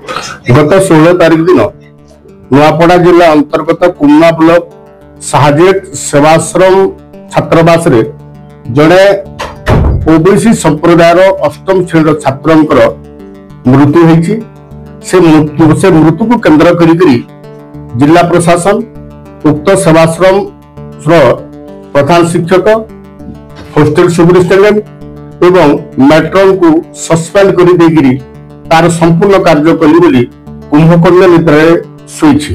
गत 16 तारिख दिन नुआपड़ा जिला अंतर्गत कुमना ब्लॉक साहजेट सेवाश्रम छात्रावास रे जड़े ओबीसी संप्रदायर अष्टम श्रेणी छात्रंकर मृत्यु होईछि। से मृत्यु को केंद्र करी जिला प्रशासन उक्त सेवाश्रम प्रधान शिक्षक हॉस्टल सुपरिटेंडेंट एवं मैट्रन को सस्पेंड कर देगिरी तार संपूर्ण कार्य कली बोली कुंभकर्ण निद्राय शोइछि।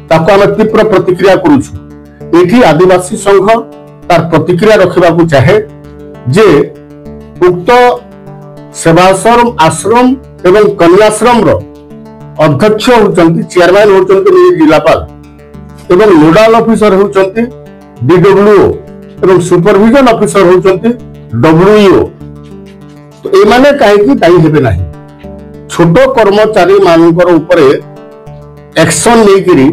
ताको आम तीव्र प्रतिक्रिया करूछु। एठी आदिवासी संघ तार प्रतिक्रिया रखिबा को चाहे जे उक्त सेवाश्रम आश्रम एवं कन्याश्रम रो अध्यक्ष होचंती चेयरमैन होचंती जिलापाल एवं नोडाल ऑफिसर होचंती डीडब्ल्यूओ एवं सुपरविजन ऑफिसर होचंती डब्ल्यूईओ। तो एमाने काहेकि दायी हेबे नाही। छोट कर्मचारी मानकर ऊपर एक्शन लेकिरी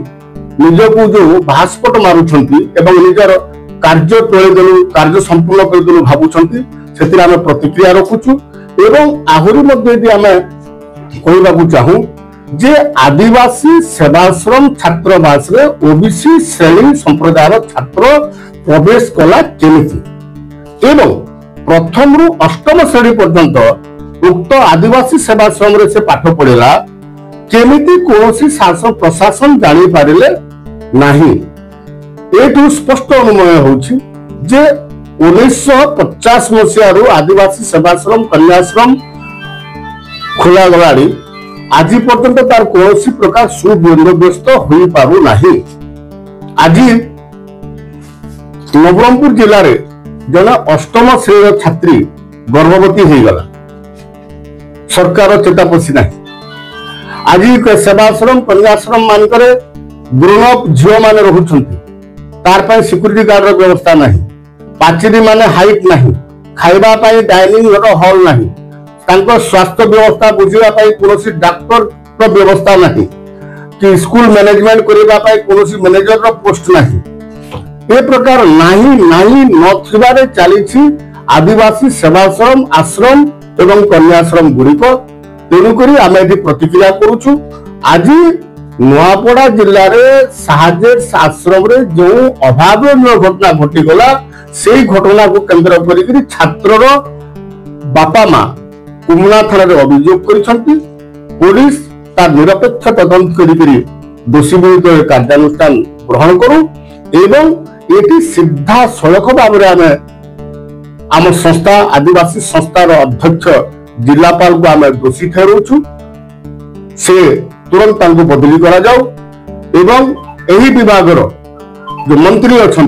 निजको जो भास्पट मारुछंती एवं निजर कार्य तोले देलु कार्य संपूर्ण कर देलु भाबुछंती सेतिर आमे प्रतिक्रिया रखुछु। एवं आहुरी मध्ये यदि आमे कहबा को चाहू जे आदिवासी सेवाश्रम छात्रावास रे ओबीसी श्रेणी संप्रदायर छात्र प्रवेश कला केमिति एवं प्रथम रु अष्टम श्रेणी पर्यंत उक्त आदिवासी सेवाश्रम रे से पाठ पढ़ेला केमिति कोनोसी शासन प्रशासन जानी पारिले नाही। एठु स्पष्ट अनुमान होछि जे 1950 मसिया रु आदिवासी सेवाश्रम कन्याश्रम खोला गलाडी आज पर्यंत तार कोनोसी प्रकार सुबंदोबस्त होई पारु नाही। आज नवरंगपुर जिल्ला रे जन अष्टम श्रेणी छात्री गर्भवती हो गला सरकार चेता पशी ना। आज सेवाश्रम कन्याश्रम मानकरे ग्रोन झील मान रोचंती तार पर सिक्यूरिटी गार्ड व्यवस्था नहीं, पाचेरी माने हाइट नहीं, खाइबा पाई डाइनिंग हॉल नहीं, तांको स्वास्थ्य व्यवस्था बुझिबा पाई कोनोसी डॉक्टर रो व्यवस्था नहीं कि स्कूल मैनेजमेंट करिबा पाई कोनोसी मैनेजर रो पोस्ट नहीं। ए प्रकार नाही नथिबारे चलीछि आदिवासी सेवाश्रम आश्रम एवं कन्याश्रम गुड़िक। तेणुकरी आम ये प्रतिक्रिया करुछु। आज नुआपड़ा जिले में साहजेट आश्रम रे जो अभावनीय घटना घटीगला से घटना को केंद्र करी छात्र बापा माँ कुमना थाना अभियोग करिसंती। पुलिस तार निरपेक्ष तदंत करी दोषी विरुद्ध कार्यानुष्ठान ग्रहण करू एवं ये सीधा सड़क भाव में आम संस्था आदिवासी संस्थार अध्यक्ष जिलापाल को आम दोषी ठहराऊँ। से तुरंत बदली करा जाऊ एवं एही विभाग जो मंत्री अच्छा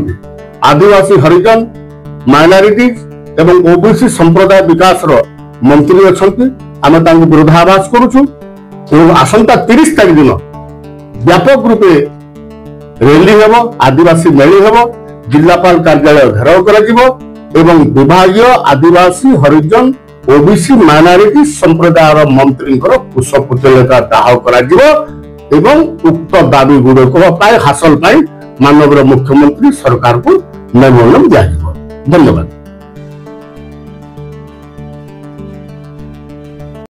आदिवासी हरिजन माइनॉरिटीज एवं ओबीसी संप्रदाय विकास मंत्री अच्छा आम विरोधाभास करुचु। आसंता 30 तारिख दिन व्यापक रूपे रैली हेबो, आदिवासी मेली हेबो, जिलापाल कार्यालय घेराव करा एवं विभागीय आदिवासी हरिजन ओबीसी माइनॉरिटी संप्रदायर मंत्री पुष्पपुष्पलेखा दाह करा एवं उक्त दाबी गुड़िक हासिल माननीय मुख्यमंत्री सरकार को मेमोरेंडम दिया। धन्यवाद।